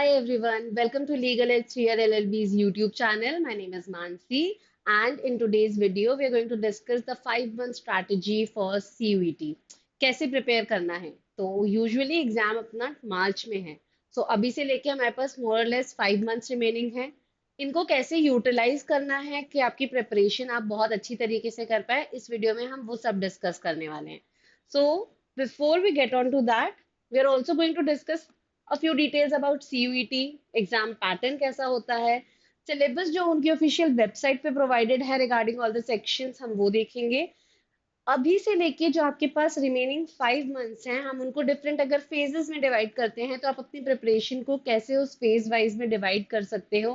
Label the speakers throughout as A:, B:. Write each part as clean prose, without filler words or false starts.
A: everyone, welcome to Legal X 3R LLB's YouTube channel. My name is Mansi, and in today's video, we are going to discuss the 5 month strategy for CUET. कैसे prepare करना है? तो usually exam अपना मार्च में है, सो अभी से लेके हमारे पास मोर लेस 5 मंथ्स रिमेनिंग है. इनको कैसे यूटिलाइज करना है कि आपकी प्रिपरेशन आप बहुत अच्छी तरीके से कर पाए, इस वीडियो में हम वो सब डिस्कस करने वाले हैं. So before we get on to that, we are also going to discuss a few details about CUET, exam pattern कैसा होता है, सिलेबस जो उनकी ऑफिशियल वेबसाइट पे प्रोवाइडेड है रिगार्डिंग ऑल द सेक्शंस हम वो देखेंगे. अभी से लेके जो आपके पास रिमेनिंग 5 मंथ्स हैं, हम उनको डिफरेंट अगर फेजेस में डिवाइड करते हैं तो आप अपनी प्रिपरेशन को कैसे उस फेज वाइज में डिवाइड कर सकते हो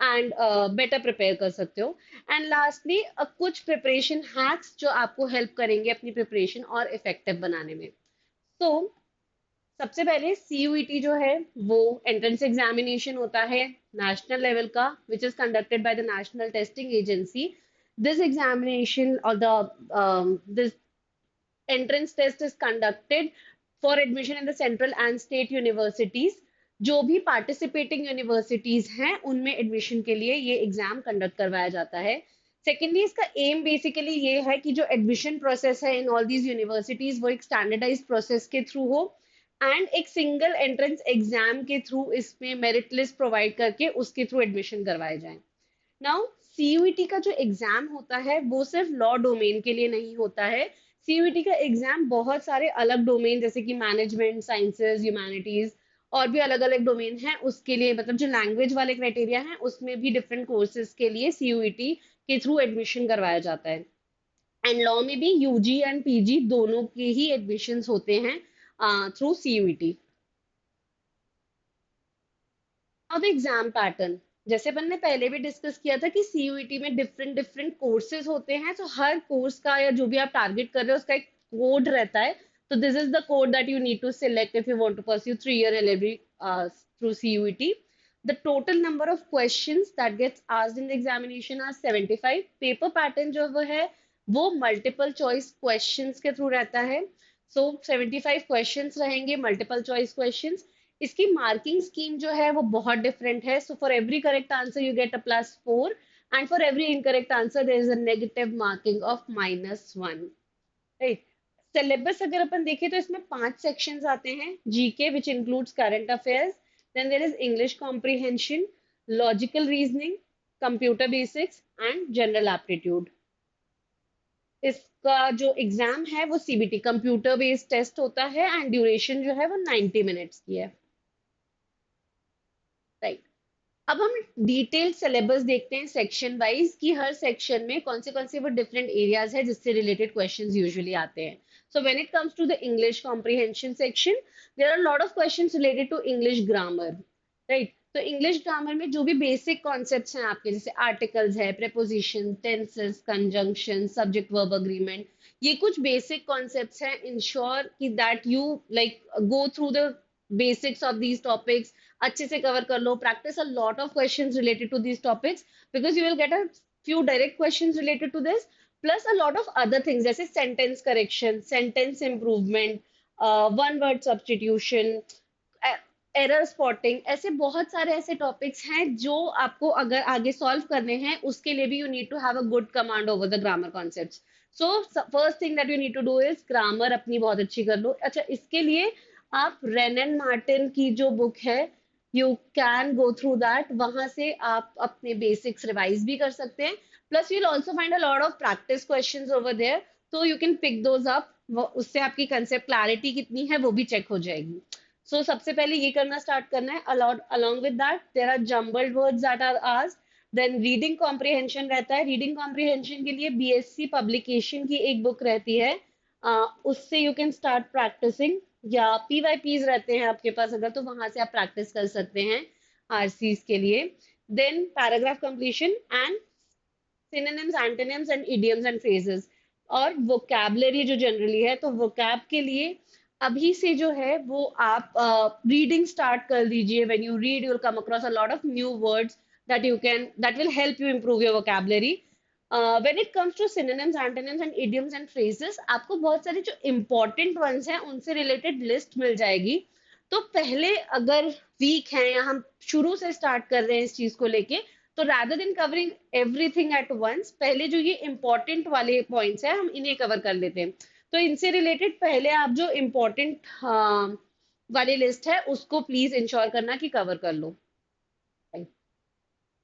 A: एंड बेटर प्रिपेयर कर सकते हो. एंड लास्टली कुछ प्रिपरेशन हैक्स जो आपको हेल्प करेंगे अपनी प्रिपरेशन और इफेक्टिव बनाने में. तो सबसे पहले सीयूईटी जो है वो एंट्रेंस एग्जामिनेशन होता है नेशनल लेवल का, which is conducted by the national testing agency. This examination और this entrance test is conducted for admission in the central and state universities. जो भी पार्टिसिपेटिंग यूनिवर्सिटीज हैं उनमें एडमिशन के लिए ये एग्जाम कंडक्ट करवाया जाता है. सेकेंडली, इसका एम बेसिकली ये है कि जो एडमिशन प्रोसेस है इन ऑल दीज यूनिवर्सिटीज वो एक स्टैंडर्डाइज प्रोसेस के थ्रू हो एंड एक सिंगल एंट्रेंस एग्जाम के थ्रू इसमें मेरिट लिस्ट प्रोवाइड करके उसके थ्रू एडमिशन करवाए जाए. नाउ सीयूईटी का जो एग्जाम होता है वो सिर्फ लॉ डोमेन के लिए नहीं होता है. सीयूईटी का एग्जाम बहुत सारे अलग डोमेन जैसे कि मैनेजमेंट, साइंसेज, ह्यूमैनिटीज और भी अलग अलग डोमेन हैं उसके लिए, मतलब जो लैंग्वेज वाले क्राइटेरिया हैं उसमें भी डिफरेंट कोर्सेज के लिए सीयूईटी के थ्रू एडमिशन करवाया जाता है. एंड लॉ में भी यूजी एंड पीजी दोनों के ही एडमिशंस होते हैं थ्रू सीयूईटी. अब एग्जाम पैटर्न, जैसे अपन ने पहले भी डिस्कस किया था कि सीयूईटी में डिफरेंट डिफरेंट कोर्सेज होते हैं, तो हर कोर्स का या जो भी आप टारगेट कर रहे हो उसका एक कोड रहता है. तो this is the code that you need to select if you want to pursue 3 year LLB through CUET. The total number of questions that gets asked in the examination are 75. Paper pattern जो वो है वो multiple choice questions के through रहता है. So 75 questions रहेंगे, multiple choice questions. इसकी marking scheme जो है वो बहुत डिफरेंट है. So for every correct answer you get a +4 and for every incorrect answer there is a negative marking of -1. Right. Syllabus अगर अपन देखें तो इसमें 5 सेक्शंस आते हैं. GK which includes current affairs, then there is English comprehension, logical reasoning, computer basics and general aptitude. इसका जो exam है वो सीबीटी कंप्यूटर बेस्ड टेस्ट होता है एंड ड्यूरेशन जो है वो 90 मिनट्स की है. राइट. अब हम डिटेल सिलेबस देखते हैं सेक्शन वाइज कि हर सेक्शन में कौन से वो डिफरेंट एरियाज है जिससे रिलेटेड क्वेश्चंस यूजुअली आते हैं. So when it comes to the English comprehension section, there are lot of questions related to English grammar. Right. तो इंग्लिश ग्रामर में जो भी बेसिक कॉन्सेप्ट्स हैं आपके, जैसे आर्टिकल्स है, preposition, tenses, conjunction, subject verb agreement, ये कुछ बेसिक कॉन्सेप्ट्स हैं. इंश्योर कि that you like go through the basics of these topics, अच्छे से कवर कर लो. Practice a lot of questions related to these topics because you will get a few direct questions related to this, plus a lot of other things जैसे sentence correction, sentence improvement, one word substitution, error spotting. ऐसे बहुत सारे ऐसे topics हैं जो आपको अगर आगे सॉल्व करने हैं उसके लिए भी you need to have a good command over the grammar concepts. So first thing that you need to do is grammar अपनी बहुत अच्छी कर लो. अच्छा, इसके लिए आप रेन एंड मार्टिन की जो बुक है you can go through that, वहां से आप अपने बेसिक्स रिवाइज भी कर सकते हैं. Plus you will also find a lot of practice questions over there, तो you can pick those up. उससे आपकी कंसेप्ट क्लैरिटी कितनी है वो भी चेक हो जाएगी. सो सबसे पहले ये करना स्टार्ट करना है. along with that there are jumbled words that are asked. Then reading comprehension रहता है. रीडिंग कॉम्प्रिहेंशन के लिए बीएससी पब्लिकेशन की एक बुक रहती है, उससे यू कैन स्टार्ट प्रैक्टिसिंग. या पीवाईपीज रहते हैं आपके पास अगर, तो वहां से आप प्रैक्टिस कर सकते हैं आरसीज के लिए. Then paragraph completion and synonyms, antonyms and idioms and phrases. और वोकैबलरी जो जनरली है, तो वोकैब के लिए अभी से जो है वो आप रीडिंग स्टार्ट कर दीजिए. When you read you will come across a lot of new words that will help you improve your vocabulary. When it comes to synonyms, antonyms and idioms and phrases, आपको बहुत सारे जो important ones हैं उनसे related list मिल जाएगी. तो पहले अगर वीक है या हम शुरू से स्टार्ट कर रहे हैं इस चीज को लेके, तो rather than covering everything at once, पहले जो ये इंपॉर्टेंट वाले पॉइंट्स हैं हम इन्हें कवर कर लेते हैं। तो इनसे रिलेटेड पहले आप जो इम्पोर्टेंट वाली लिस्ट है उसको प्लीज इंश्योर करना कि कवर कर लो।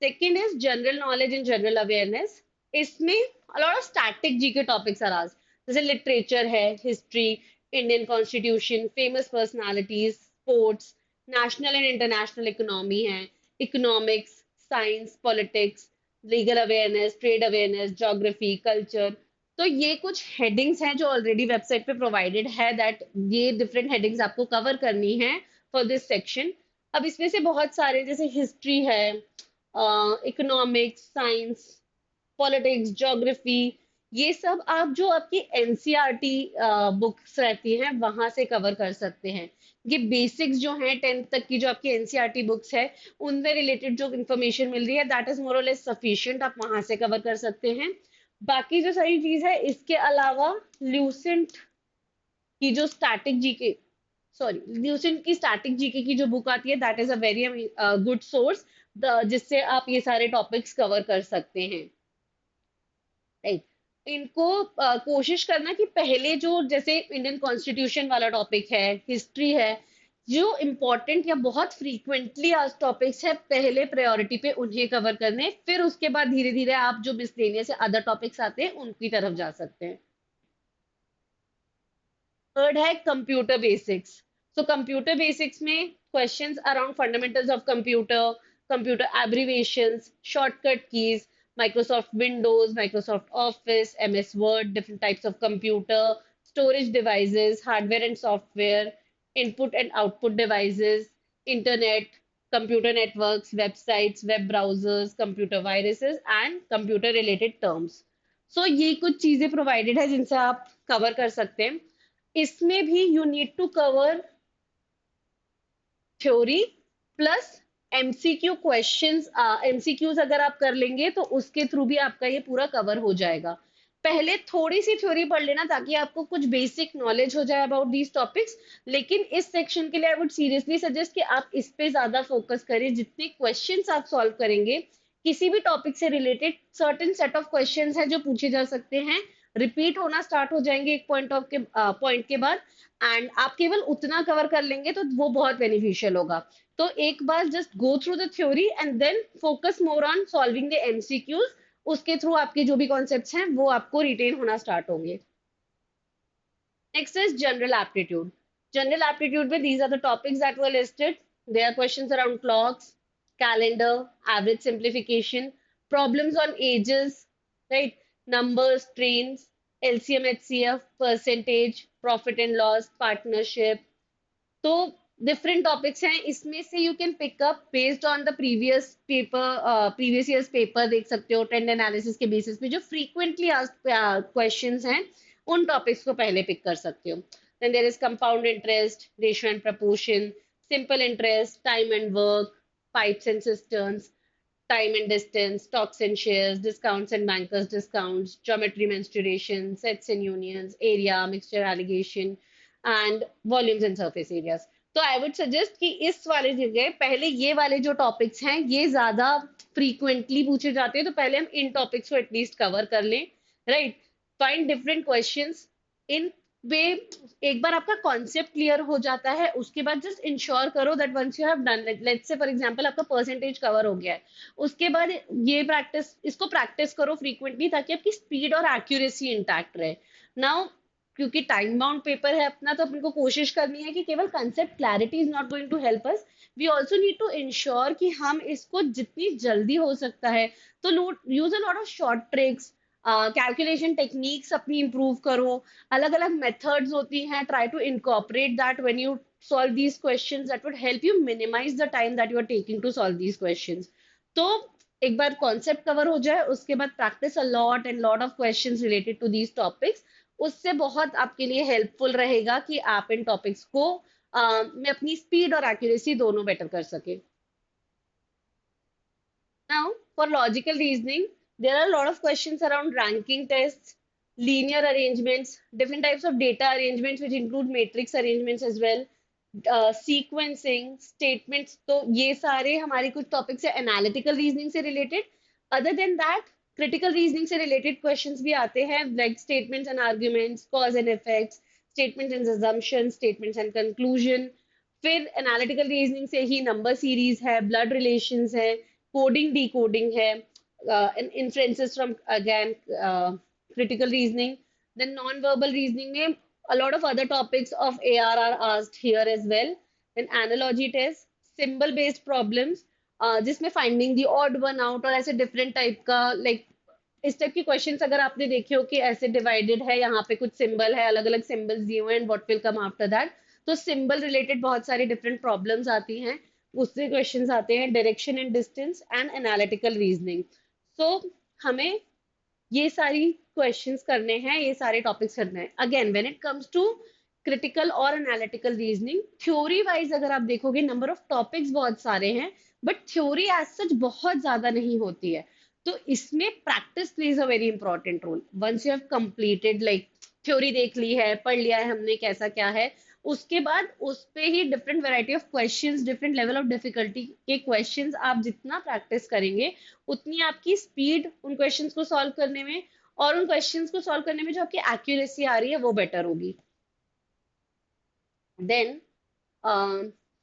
A: Second is general knowledge and general awareness. इसमें a lot of static GK topics are asked, जैसे लिटरेचर है, history, Indian constitution, famous personalities, sports, national and international economy है, economics, science, politics, legal awareness, trade awareness, geography, culture. तो ये कुछ headings हैं जो already website पे प्रोवाइडेड है, दैट ये डिफरेंट हेडिंग्स आपको कवर करनी है फॉर दिस सेक्शन। अब इसमें से बहुत सारे जैसे हिस्ट्री है, इकोनॉमिक्स, साइंस, पॉलिटिक्स, ज्योग्राफी, ये सब आप जो आपकी एनसीईआरटी बुक्स रहती हैं वहां से कवर कर सकते हैं। ये बेसिक्स जो हैं 10th तक की जो आपकी एनसीईआरटी बुक्स है उनसे रिलेटेड जो इंफॉर्मेशन मिल रही है दैट इज मोर और लेस सफिशिएंट, आप वहां से कवर कर सकते हैं। बाकी जो सारी चीज है इसके अलावा ल्यूसेंट की जो स्टैटिक जीके, सॉरी ल्यूसेंट की स्टैटिक जीके की जो बुक आती है that is a very good source, जिससे आप ये सारे टॉपिक्स कवर कर सकते हैं। राइट, इनको कोशिश करना कि पहले जो जैसे इंडियन कॉन्स्टिट्यूशन वाला टॉपिक है, हिस्ट्री है, जो इम्पोर्टेंट या बहुत फ्रीक्वेंटली आज टॉपिक्स है पहले प्रायोरिटी पे उन्हें कवर करने, फिर उसके बाद धीरे धीरे आप जो मिसलेनियस से अदर टॉपिक्स आते हैं उनकी तरफ जा सकते हैं। थर्ड है computer basics. So computer basics में questions around fundamentals of computer, computer abbreviations, shortcut keys, Microsoft Windows, Microsoft Office, MS Word, different types of computer, storage devices, hardware and software, input and output devices, internet, computer networks, websites, web browsers, computer viruses and computer related terms. So ये कुछ चीजें provided है जिनसे आप cover कर सकते हैं। इसमें भी you need to cover theory plus MCQ questions. MCQs अगर आप कर लेंगे तो उसके थ्रू भी आपका ये पूरा कवर हो जाएगा। पहले थोड़ी सी थ्योरी पढ़ लेना ताकि आपको कुछ बेसिक नॉलेज हो जाए अबाउट दीज टॉपिक्स, लेकिन इस सेक्शन के लिए आई वुड सीरियसली सजेस्ट कि आप इस पे ज्यादा फोकस करें। जितने क्वेश्चंस आप सॉल्व करेंगे किसी भी टॉपिक से related certain set of questions हैं जो पूछे जा सकते हैं, रिपीट होना स्टार्ट हो जाएंगे एक पॉइंट के बाद, एंड आप केवल उतना कवर कर लेंगे तो वो बहुत बेनिफिशियल होगा। तो एक बार just go through the theory and then focus more on solving the MCQs, उसके थ्रू आपके जो भी कॉन्सेप्ट्स हैं वो आपको रिटेन होना स्टार्ट होंगे। Next is general aptitude. General aptitude में these are the topics that were listed. There are questions around clocks, calendar, average simplification, problems on ages, right? Numbers, trains, LCM, HCF, percentage, profit and loss, partnership. तो different topics हैं इसमें से, you can pick up based on the previous years paper देख सकते हो, trend analysis के basis पे जो फ्रीक्वेंटली आस्क्ड क्वेश्चंस हैं उन टॉपिक्स को पहले पिक कर सकते हो। Then there is compound interest, ratio and proportion, simple interest, time and work, pipes and cisterns, time and distance, stocks and shares, discounts and bankers discounts, geometry mensuration, sets and unions, area, mixture allegation, and volumes and surface areas. तो I would suggest कि इस वाले जगह पहले ये वाले जो topics हैं ये ज्यादा फ्रीक्वेंटली पूछे जाते हैं, तो पहले हम इन टॉपिक्स को एटलीस्ट कवर कर लें। Right, find different questions in way. एक बार आपका कॉन्सेप्ट क्लियर हो जाता है उसके बाद जस्ट इंश्योर करो that once you have done, let's say for example आपका परसेंटेज कवर हो गया है, उसके बाद ये इसको प्रैक्टिस करो फ्रीक्वेंटली ताकि आपकी स्पीड और एक्यूरेसी इंटैक्ट रहे। नाउ क्योंकि टाइम बाउंड पेपर है अपना, तो अपन को कोशिश करनी है कि केवल concept clarity is not going to help us, we also need to ensure कि हम इसको जितनी जल्दी हो सकता है तो use a lot of short tricks, calculation techniques अपनी इंप्रूव करो, अलग अलग मेथड्स होती हैं, try to incorporate that when you solve these questions, that would help you minimize the time that you are taking to solve these questions. तो एक बार concept cover हो जाए उसके बाद practice a lot and lot of questions related to these topics, उससे बहुत आपके लिए हेल्पफुल रहेगा कि आप इन टॉपिक्स को में अपनी स्पीड और एक्यूरेसी दोनों बेटर कर सके। Now, for logical reasoning, there are a lot of questions around ranking tests, linear arrangements, different types of data arrangements, which include matrix arrangements as well, sequencing, statements, तो ये सारे हमारे कुछ topics है analytical reasoning से related. Other than that critical reasoning से related questions भी आते हैं, like statements and arguments, cause and effects, statements and assumptions, statements and conclusion. फिर एनालिटिकल रीजनिंग से ही नंबर सीरीज है, ब्लड रिलेशंस है, कोडिंग डी कोडिंग है, inferences from again critical reasoning. Then non-verbal reasoning में a lot of other topics of AR are asked here as well. Then analogy test, symbol based problems, जिसमें finding the odd one out और ऐसे different type का, like इस type की questions अगर आपने देखे हो कि ऐसे डिवाइडेड है, यहाँ पे कुछ सिंबल है, अलग अलग सिंबल्स दिए हुए हैं, what will come after that, तो सिंबल रिलेटेड बहुत सारी डिफरेंट प्रॉब्लम्स आती हैं, उससे क्वेश्चंस आते हैं, direction and distance and analytical reasoning. So हमें ये सारी क्वेश्चंस करने हैं, ये सारे टॉपिक्स करने हैं। Again when it comes to critical और एनालिटिकल रीजनिंग, थ्योरी वाइज अगर आप देखोगे नंबर ऑफ टॉपिक्स बहुत सारे हैं, बट थ्योरी एज सच बहुत ज्यादा नहीं होती है। तो इसमें practice plays a very important role. Once you have completed, like theory देख ली है, पढ़ लिया है हमने कैसा क्या है, उसके बाद उस पे ही different variety of questions, different level of difficulty के क्वेश्चंस आप जितना प्रैक्टिस करेंगे, उतनी आपकी स्पीड उन क्वेश्चंस को सॉल्व करने में और उन क्वेश्चंस को सॉल्व करने में जो आपकी एक्यूरेसी आ रही है वो बेटर होगी। देन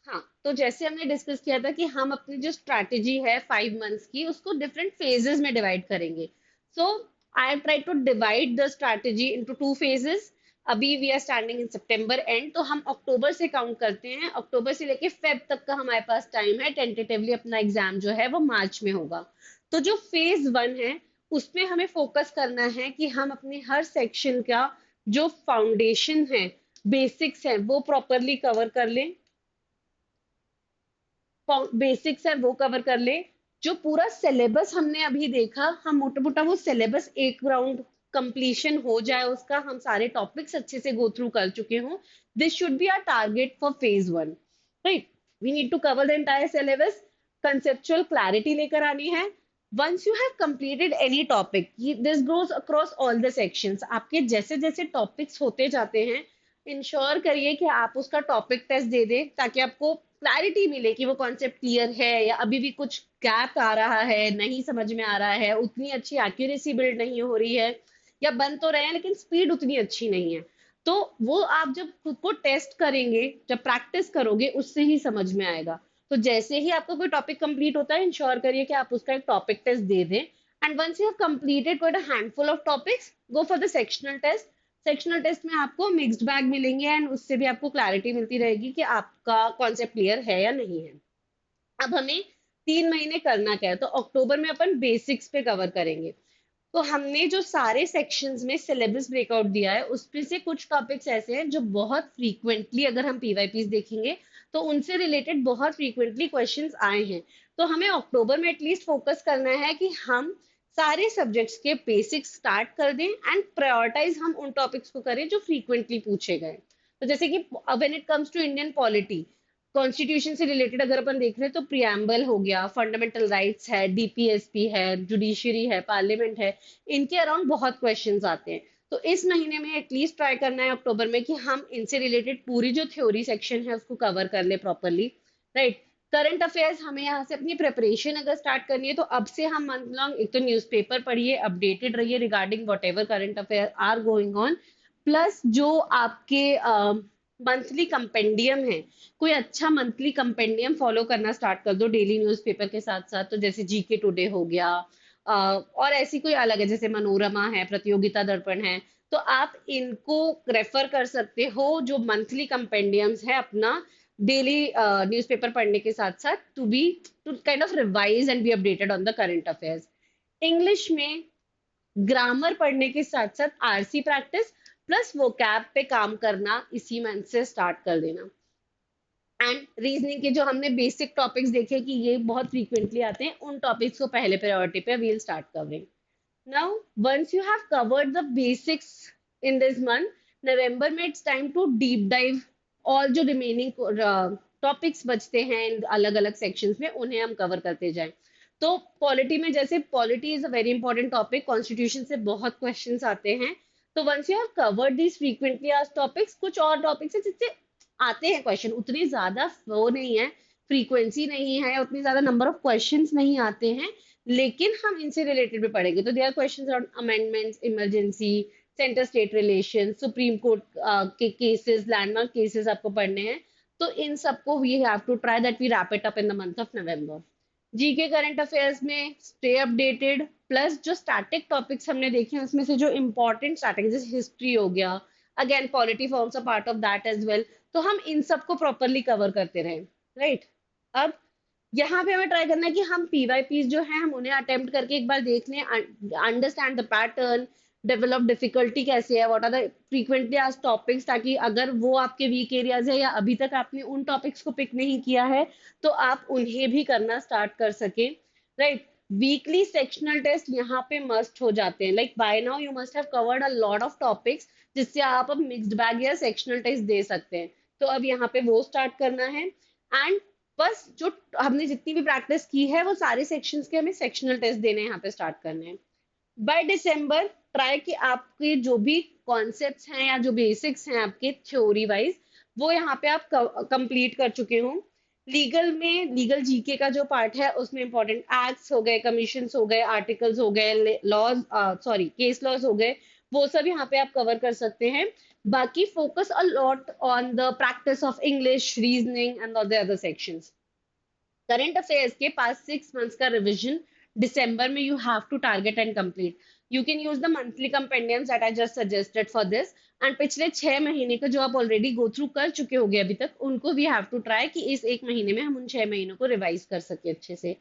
A: हाँ, तो जैसे हमने डिस्कस किया था कि हम अपनी जो स्ट्रैटेजी है 5 मंथ्स की, उसको डिफरेंट फेजेस में डिवाइड करेंगे। So I try to divide the strategy into 2 phases. अभी we are standing in September end, तो हम अक्टूबर से काउंट करते हैं, अक्टूबर से लेके फेब तक का हमारे पास टाइम है। टेंटेटिवली अपना एग्जाम जो है वो मार्च में होगा। तो जो फेज 1 है, उसमें हमें फोकस करना है कि हम अपने हर सेक्शन का जो फाउंडेशन है, बेसिक्स है, वो प्रॉपरली कवर कर लें। बेसिक्स है वो कवर कर ले। जो पूरा सिलेबस हमने अभी देखा, हम मोटा मोटा वो सिलेबस एक राउंड कंप्लीशन हो जाए उसका, हम सारे टॉपिक्स अच्छे से गो थ्रू कर चुके हों। This should be our target for phase 1, right. We need to cover the entire syllabus, conceptual clarity लेकर आनी है। Once you have completed any topic, this goes across all the sections, आपके जैसे जैसे topics होते जाते हैं, इंश्योर करिए कि आप उसका टॉपिक टेस्ट दे दें, ताकि आपको क्लैरिटी मिले कि वो कॉन्सेप्ट क्लियर है या अभी भी कुछ गैप आ रहा है, नहीं समझ में आ रहा है, उतनी अच्छी एक्यूरेसी बिल्ड नहीं हो रही है, या बन तो रहे हैं लेकिन स्पीड उतनी अच्छी नहीं है। तो वो आप जब खुद को टेस्ट करेंगे, जब प्रैक्टिस करोगे, उससे ही समझ में आएगा। तो जैसे ही आपका कोई टॉपिक कंप्लीट होता है, इंश्योर करिए कि आप उसका एक टॉपिक टेस्ट दे दें। And once you have completed quite a handful of topics, go for the sectional test. Sectional test में आपको मिक्स्ड बैग मिलेंगे एंड उससे भी आपको क्लैरिटी मिलती रहेगी कि आपका कॉन्सेप्ट क्लियर है या नहीं है। अब हमें 3 महीने करना क्या है, तो अक्टूबर में अपन बेसिक्स पे कवर करेंगे। तो हमने जो सारे सेक्शंस में सिलेबस ब्रेकआउट दिया है, उसमें से कुछ टॉपिक्स ऐसे हैं जो बहुत फ्रीक्वेंटली, अगर हम पीवाईपीस देखेंगे तो उनसे रिलेटेड बहुत फ्रीक्वेंटली क्वेश्चंस आए हैं। तो हमें अक्टूबर में एटलीस्ट फोकस करना है कि हम सारे सब्जेक्ट्स के बेसिक्स स्टार्ट कर दें एंड प्रायोरिटाइज हम उन टॉपिक्स को करें जो फ्रीक्वेंटली पूछे गए। तो जैसे कि when it comes to Indian polity, constitution से रिलेटेड अगर अपन देख रहे हैं, तो प्रियम्बल हो गया, फंडामेंटल राइट्स है, डीपीएसपी है, जुडिशरी है, पार्लियामेंट है, इनके अराउंड बहुत क्वेश्चंस आते हैं। तो इस महीने में एटलीस्ट ट्राई करना है अक्टूबर में कि हम इनसे रिलेटेड पूरी जो थ्योरी सेक्शन है उसको कवर कर ले प्रॉपरली, राइट। करंट अफेयर्स, हमें यहाँ से अपनी प्रिपरेशन अगर स्टार्ट करनी है, तो अब से हम मंथ लॉन्ग एक तो न्यूज़पेपर पढ़िए, अपडेटेड रहिए regarding whatever current affair are going on. Plus जो आपके मंथली कंपेंडियम है, कोई अच्छा मंथली कंपेंडियम फॉलो करना स्टार्ट कर दो डेली न्यूज़पेपर के साथ साथ। तो जैसे जीके टुडे हो गया, और ऐसी कोई अलग है जैसे मनोरमा है, प्रतियोगिता दर्पण है, तो आप इनको रेफर कर सकते हो, जो मंथली कंपेंडियम्स है अपना डेली न्यूज़पेपर पढ़ने के साथ साथ, to kind of revise and be updated on the current affairs. English में ग्रामर पढ़ने के साथ साथ आरसी प्रैक्टिस प्लस वोकैब पे काम करना इसी मंथ से स्टार्ट कर देना। एंड रीजनिंग के जो हमने बेसिक टॉपिक्स देखे कि ये बहुत फ्रीक्वेंटली आते हैं, उन टॉपिक्स को पहले प्रायोरिटी पे we'll start covering. Now once you have covered the basics in this month, नवंबर में it's time to deep dive all जो रिमेनिंग टॉपिक्स बचते हैं अलग अलग सेक्शंस में, उन्हें हम कवर करते जाएं। तो पॉलिटी में, जैसे polity is a very important topic, constitution से बहुत क्वेश्चंस आते हैं। तो once you have covered these frequently asked topics, कुछ और टॉपिक्स है जिससे आते हैं क्वेश्चन, उतनी ज्यादा वो नहीं है, फ्रीक्वेंसी नहीं है, उतनी ज्यादा नंबर ऑफ क्वेश्चंस नहीं आते हैं, लेकिन हम इनसे रिलेटेड भी पढ़ेंगे। तो there questions around amendments, emergency, centre state relation, supreme court के केसेस, लैंडमार्क केसेस आपको पढ़ने हैं। तो इन सबको we have to try that we wrap it up in the month of November. GK current affairs में स्टे अपडेटेड, प्लस जो static topics हमने देखे हैं उसमें से जो इंपॉर्टेंट स्टैटिक, जैसे हिस्ट्री हो गया, again polity forms a part of that as well, तो हम इन सबको प्रॉपरली कवर करते रहें। राइट, अब यहाँ पे हमें ट्राई करना है कि हम पीवाईपीज जो है हम उन्हें अटेम्प्ट करके एक बार देख लें, understand the pattern, develop difficulty कैसे है, what are the frequently asked topics, ताकि अगर वो आपके वीक एरियाज है या अभी तक आपने उन टॉपिक्स को पिक नहीं किया है तो आप उन्हें भी करना स्टार्ट कर सके। राइट, वीकली सेक्शनल टेस्ट यहाँ पे मस्ट हो जाते हैं, like by now you must have covered a lot of topics, जिससे आप अब मिक्स्ड बैग या सेक्शनल टेस्ट दे सकते हैं। तो अब यहाँ पे वो स्टार्ट करना है, एंड बस जो हमने जितनी भी प्रैक्टिस की है वो सारे सेक्शंस के हमें सेक्शनल टेस्ट देने यहाँ पे स्टार्ट करने हैं। बाय दिसंबर ट्राई कि आपके जो भी कॉन्सेप्ट्स हैं या जो बेसिक्स हैं आपके थ्योरी वाइज, वो यहाँ पे आप कंप्लीट कर चुके हो। लीगल में लीगल जीके का जो पार्ट है उसमें इंपॉर्टेंट एक्ट्स हो गए, कमीशंस हो गए, आर्टिकल्स हो गए, लॉज, सॉरी केस लॉज हो गए, वो सब यहाँ पे आप कवर कर सकते हैं। बाकी focus a lot on the practice of English, reasoning and the other sections. Current affairs के पास 6 मंथ्स का रिविजन दिसंबर में you have to target and complete. You can use the monthly compendiums that I just suggested for this, and पिछले 6 महीने का जो आप ऑलरेडी गो थ्रू कर चुके होगे अभी तक, उनको वी हैव टू ट्राई कि इस एक महीने में हम उन 6 महीनों को रिवाइज कर सके अच्छे से।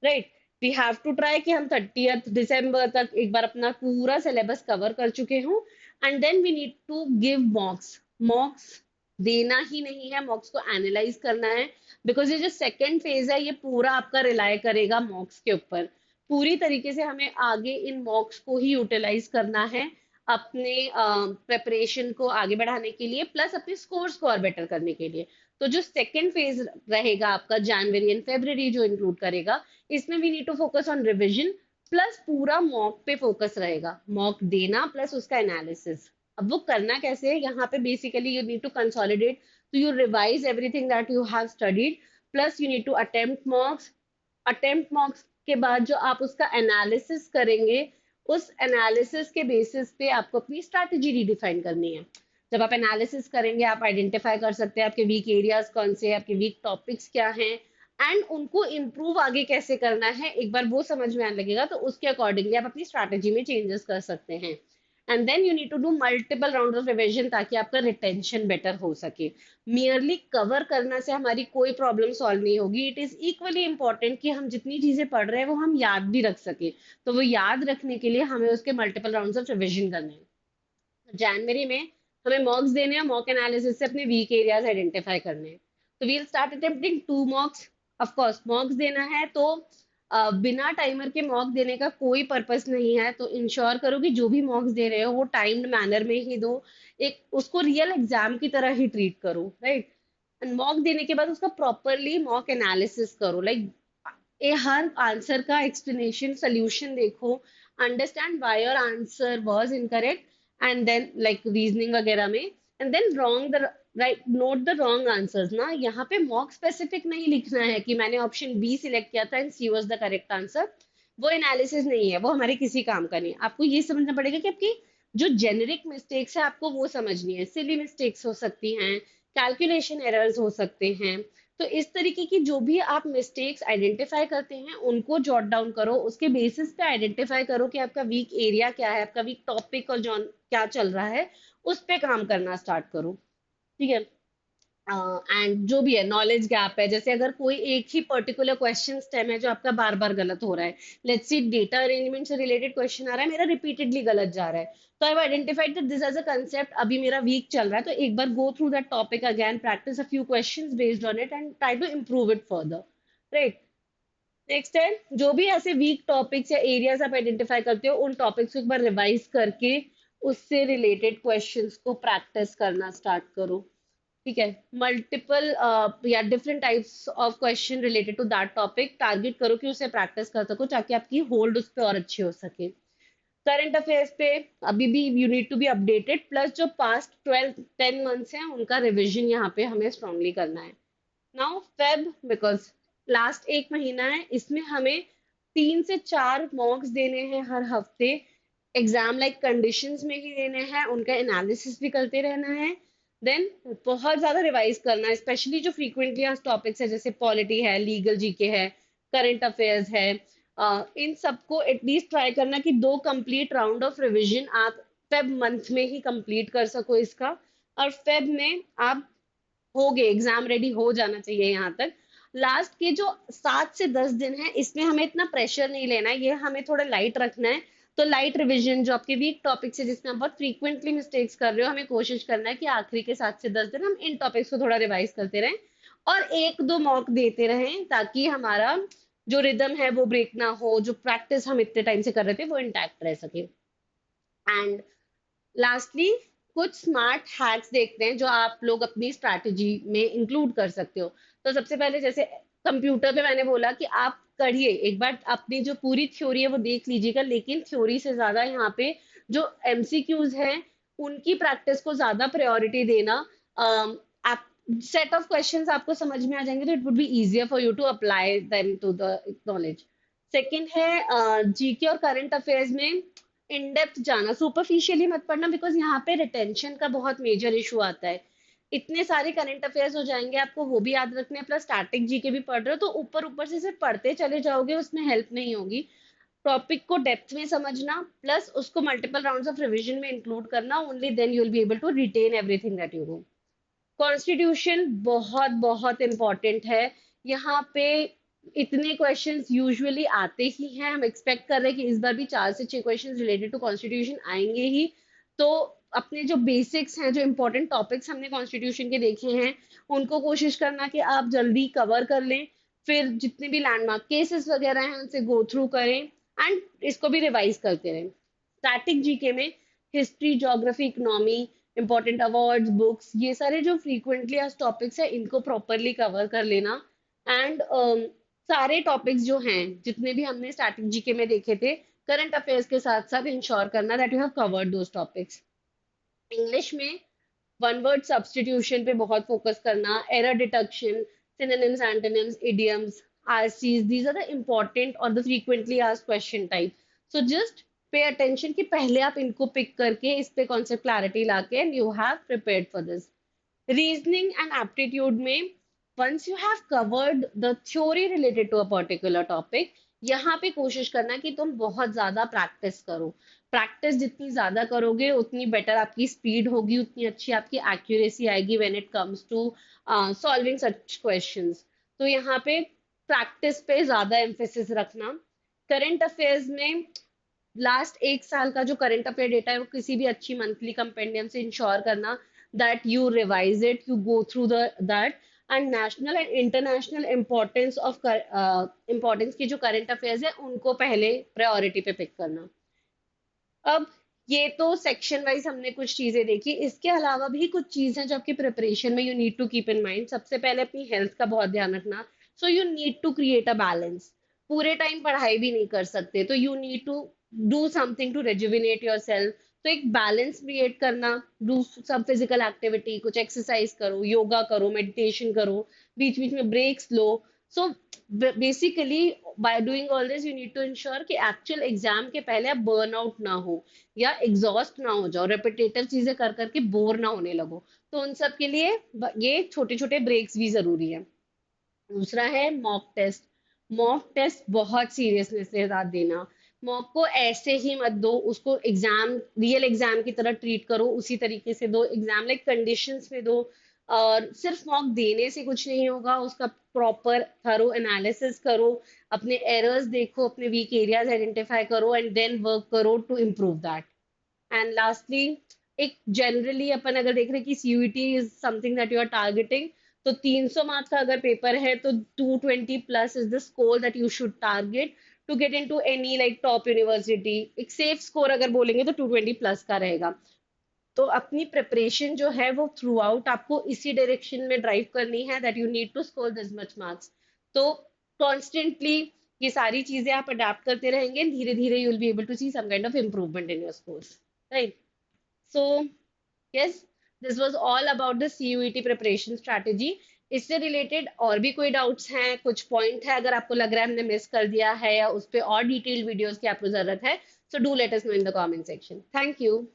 A: Right, we have to try कि हम 30 दिसंबर तक एक बार अपना पूरा सिलेबस कवर कर चुके हों, and then we need to give mocks. Mocks देना ही नहीं है, मॉक्स को एनालाइज करना है, बिकॉज ये जो सेकेंड फेज है ये पूरा आपका रिलाय करेगा मॉक्स के ऊपर। पूरी तरीके से हमें आगे इन मॉक्स को ही यूटिलाइज करना है अपने प्रेपरेशन को आगे बढ़ाने के लिए, प्लस अपने स्कोर्स को और बेटर करने के लिए। तो जो सेकेंड फेज रहेगा आपका जनवरी एंड फेब्रवरी जो इंक्लूड करेगा, इसमें we need to focus on revision, plus पूरा मॉक पे फोकस रहेगा, मॉक देना प्लस उसका एनालिसिस। अब वो करना कैसे है, यहाँ पे basically you need to consolidate, तो you revise everything that you have studied, plus you need to attempt mocks के बाद जो आप उसका एनालिसिस करेंगे, उस एनालिसिस के बेसिस पे आपको अपनी स्ट्रैटेजी रिडिफाइन करनी है। जब आप एनालिसिस करेंगे आप आइडेंटिफाई कर सकते हैं आपके वीक एरियाज कौन से हैं, आपके वीक टॉपिक्स क्या हैं, एंड उनको इम्प्रूव आगे कैसे करना है, एक बार वो समझ में आने लगेगा तो उसके अकॉर्डिंगली आप अपनी स्ट्रैटेजी में चेंजेस कर सकते हैं। And then you need to do multiple round of revision ताकि आपका रिटेंशन बेटर हो सके। मियरली कवर करना से हमारी कोई प्रॉब्लम सॉल्व नहीं होगी, इट इज इक्वली इंपॉर्टेंट कि हम जितनी चीजें पढ़ रहे हैं वो हम याद भी रख सके। तो वो याद रखने के लिए हमें उसके मल्टीपल राउंड्स ऑफ रिविजन करने हैं। जनवरी में हमें मॉक्स देने हैं, मॉक एनालिसिस से अपने वीक एरियाज आइडेंटिफाई करने हैं। तो we'll start attempting 2 mocks. Of course mocks देना है तो बिना टाइमर के मॉक देने का कोई पर्पस नहीं है, तो इंश्योर करो कि जो भी मॉक्स दे रहे हो वो टाइम्ड मैनर में ही दो, एक उसको रियल एग्जाम की तरह ही ट्रीट करो। राइट, मॉक देने के बाद उसका प्रॉपरली मॉक एनालिसिस करो, लाइक हर आंसर का एक्सप्लेनेशन सोल्यूशन देखो, understand why your answer was incorrect, and then like reasoning वगैरह में, and then wrong the right note the wrong answers ना। यहाँ पे मॉक स्पेसिफिक नहीं लिखना है कि मैंने ऑप्शन बी सिलेक्ट किया था and she was the correct answer, वो एनालिसिस नहीं है, वो हमारे किसी काम का नहीं है। आपको ये समझना पड़ेगा कि आपकी जो जेनेरिक मिस्टेक्स है आपको वो समझनी है, सिली मिस्टेक्स हो सकती हैं, कैलकुलेशन एरर्स हो सकते हैं। तो इस तरीके की जो भी आप मिस्टेक्स आइडेंटिफाई करते हैं उनको जॉट डाउन करो, उसके बेसिस पे आइडेंटिफाई करो कि आपका वीक एरिया क्या है, आपका वीक टॉपिक और जॉन क्या चल रहा है, उस पे काम करना स्टार्ट करो। ठीक है, एंड जो भी है नॉलेज गैप है, जैसे अगर कोई एक ही पर्टिकुलर क्वेश्चन स्टेम है जो आपका बार बार गलत हो रहा है, लेट्स सी डेटा अरेंजमेंट से रिलेटेड क्वेश्चन आ रहा है, मेरा रिपीटेडली गलत जा रहा है, तो I identified that this as a concept अभी मेरा वीक चल रहा है, तो एक बार go through that topic again, practice a few questions based on it and try to improve it further. Right, next है जो भी ऐसे वीक टॉपिक्स या एरियाज आप आइडेंटिफाई करते हो उन टॉपिक्स को एक बार रिवाइज करके उससे रिलेटेड क्वेश्चंस को प्रैक्टिस करना स्टार्ट करो। ठीक है, मल्टीपल या different types of question related to that topic target करो कि उसे प्रैक्टिस कर सको ताकि आपकी होल्ड उस पर और अच्छी हो सके। करंट अफेयर्स पे अभी भी you need to be updated, plus जो पास्ट 12-10 मंथ्स हैं उनका रिविजन यहाँ पे हमें स्ट्रांगली करना है। नाउ फेब, बिकॉज लास्ट एक महीना है, इसमें हमें 3 से 4 मॉक्स देने हैं हर हफ्ते। एग्जाम लाइक कंडीशंस में ही देने हैं, उनका एनालिसिस भी करते रहना है। देन बहुत ज्यादा रिवाइज करना है, स्पेशली जो फ्रीक्वेंटली आज टॉपिक्स है जैसे पॉलिटी है, लीगल जीके है, करंट अफेयर्स है, इन सबको एटलीस्ट ट्राई करना कि 2 कंप्लीट राउंड ऑफ रिविजन आप फेब मंथ में ही कंप्लीट कर सको इसका। और फेब में आप हो गए, एग्जाम रेडी हो जाना चाहिए यहाँ तक। लास्ट के जो 7 से 10 दिन है इसमें हमें इतना प्रेशर नहीं लेना है, ये हमें थोड़ा लाइट रखना है। तो लाइट रिवीजन जो आपके वीक टॉपिक्स है जिसमें आप बहुत फ्रीक्वेंटली मिस्टेक्स कर रहे हो, हमें कोशिश करना है कि आखिरी के 7 से 10 दिन हम इन टॉपिक्स को थोड़ा रिवाइज करते रहें और 1-2 मॉक देते रहें, ताकि हमारा जो रिदम है वो ब्रेक ना हो, जो प्रैक्टिस हम इतने टाइम से कर रहे थे वो इंटैक्ट रह सके। एंड लास्टली कुछ स्मार्ट हैक्स देखते हैं जो आप लोग अपनी स्ट्रैटेजी में इंक्लूड कर सकते हो। तो सबसे पहले जैसे कंप्यूटर पे मैंने बोला कि आप करिए, एक बार अपनी जो पूरी थ्योरी है वो देख लीजिएगा, लेकिन थ्योरी से ज्यादा यहाँ पे जो एमसीक्यूज हैं उनकी प्रैक्टिस को ज्यादा प्रायोरिटी देना। आप सेट ऑफ क्वेश्चंस आपको समझ में आ जाएंगे तो it would be easier for you to apply them to the knowledge. Second है जीके और करंट अफेयर्स में इन डेप्थ जाना, सुपरफिशियली मत पढ़ना, बिकॉज यहाँ पे रिटेंशन का बहुत मेजर इशू आता है। इतने सारे करंट अफेयर्स हो जाएंगे, आपको वो भी याद रखने हैं, प्लस स्टैटिक जीके भी पढ़ रहे हो, तो ऊपर ऊपर से सिर्फ पढ़ते चले जाओगे, उसमें हेल्प नहीं होगी। टॉपिक को डेप्थ में समझना प्लस उसको मल्टीपल राउंड्स ऑफ रिवीजन में इंक्लूड करना, only then you will be able to retain everything that you know. Constitution बहुत बहुत इंपॉर्टेंट है। यहाँ पे इतने क्वेश्चंस यूजुअली आते ही हैं, हम एक्सपेक्ट कर रहे हैं कि इस बार भी 4 से 6 क्वेश्चंस रिलेटेड टू कॉन्स्टिट्यूशन आएंगे ही। तो अपने जो बेसिक्स हैं, जो इंपॉर्टेंट टॉपिक्स हमने कॉन्स्टिट्यूशन के देखे हैं, उनको कोशिश करना कि आप जल्दी कवर कर लें। फिर जितने भी लैंडमार्क केसेस वगैरह हैं उनसे गो थ्रू करें एंड इसको भी रिवाइज करते रहें। स्टैटिक जीके में history, geography, economy, important awards, books, ये सारे जो फ्रीक्वेंटली आज टॉपिक्स है इनको प्रॉपरली कवर कर लेना। एंड सारे टॉपिक्स जो हैं जितने भी हमने स्टैटिक जीके में देखे थे, करंट अफेयर्स के साथ साथ इंश्योर करना that you have covered those topics. English में वन वर्ड सब्स्टिट्यूशन पे बहुत फोकस करना, error detection, synonyms, antonyms, idioms, RCs, these are the important or the frequently asked question type. So just pay attention कि पहले आप इनको pick करके इस पे concept clarity लाके and you have prepared for this. Reasoning and aptitude में once you have covered the theory related to a particular topic, यहाँ पे कोशिश करना कि तुम बहुत ज्यादा प्रैक्टिस करो। प्रैक्टिस जितनी ज्यादा करोगे उतनी बेटर आपकी स्पीड होगी, उतनी अच्छी आपकी एक्यूरेसी आएगी when it comes to solving such questions. तो यहाँ पे प्रैक्टिस पे ज्यादा एम्फेसिस रखना। करंट अफेयर्स में लास्ट 1 साल का जो करंट अफेयर डेटा है वो किसी भी अच्छी मंथली कंपेंडियम से इंश्योर करना that you revise it, you go through that. And national and international importance की जो करंट अफेयर्स है उनको पहले प्रायोरिटी पे पिक करना। अब ये तो सेक्शन वाइज हमने कुछ चीजें देखी, इसके अलावा भी कुछ चीजें जो आपकी प्रिपरेशन में you need to keep in mind. सबसे पहले अपनी हेल्थ का बहुत ध्यान रखना। So you need to create a balance. पूरे टाइम पढ़ाई भी नहीं कर सकते, तो you need to do something to rejuvenate yourself. तो एक बैलेंस क्रिएट करना, डू सब फिजिकल एक्टिविटी, कुछ एक्सरसाइज करो, योगा करो, मेडिटेशन करो, बीच बीच में ब्रेक्स लो। So basically by doing all this you need to ensure कि एक्चुअल एग्जाम के पहले आप बर्न आउट ना हो या एग्जॉस्ट ना हो जाओ, रेपिटेटिव चीजें कर करके बोर ना होने लगो। तो उन सब के लिए ये छोटे छोटे ब्रेक्स भी जरूरी है। दूसरा है मॉक टेस्ट। मॉक टेस्ट बहुत सीरियसनेस के साथ देना। मॉक को ऐसे ही मत दो, उसको एग्जाम, रियल एग्जाम की तरह ट्रीट करो, उसी तरीके से दो, एग्जाम लाइक कंडीशंस में दो। और सिर्फ मॉक देने से कुछ नहीं होगा, उसका प्रॉपर थरो एनालिसिस करो, अपने एरर्स देखो, अपने वीक एरियाज आइडेंटिफाई करो एंड देन वर्क करो to improve that. And lastly एक जनरली अपन अगर देख रहे हैं कि CUET is something that you are targeting, तो 300 मार्क्स का अगर पेपर है तो 220 plus is the score that you should target to get into any like top university. एक सेफ स्कोर अगर बोलेंगे तो 220 प्लस का रहेगा। तो अपनी प्रिपरेशन जो है वो थ्रू आउट आपको इसी डायरेक्शन में ड्राइव करनी है that you need to score this much marks. तो कॉन्स्टेंटली ये सारी चीजें आप अडाप्ट करते रहेंगे, धीरे धीरे you will be able to see some kind of improvement in your scores, right? So yes, this was all about the CUET preparation strategy. इससे रिलेटेड और भी कोई डाउट्स हैं, कुछ पॉइंट है अगर आपको लग रहा है हमने मिस कर दिया है, या उस पे और डिटेल्ड वीडियोस की आपको जरूरत है, so do let us know in the comment section. Thank you.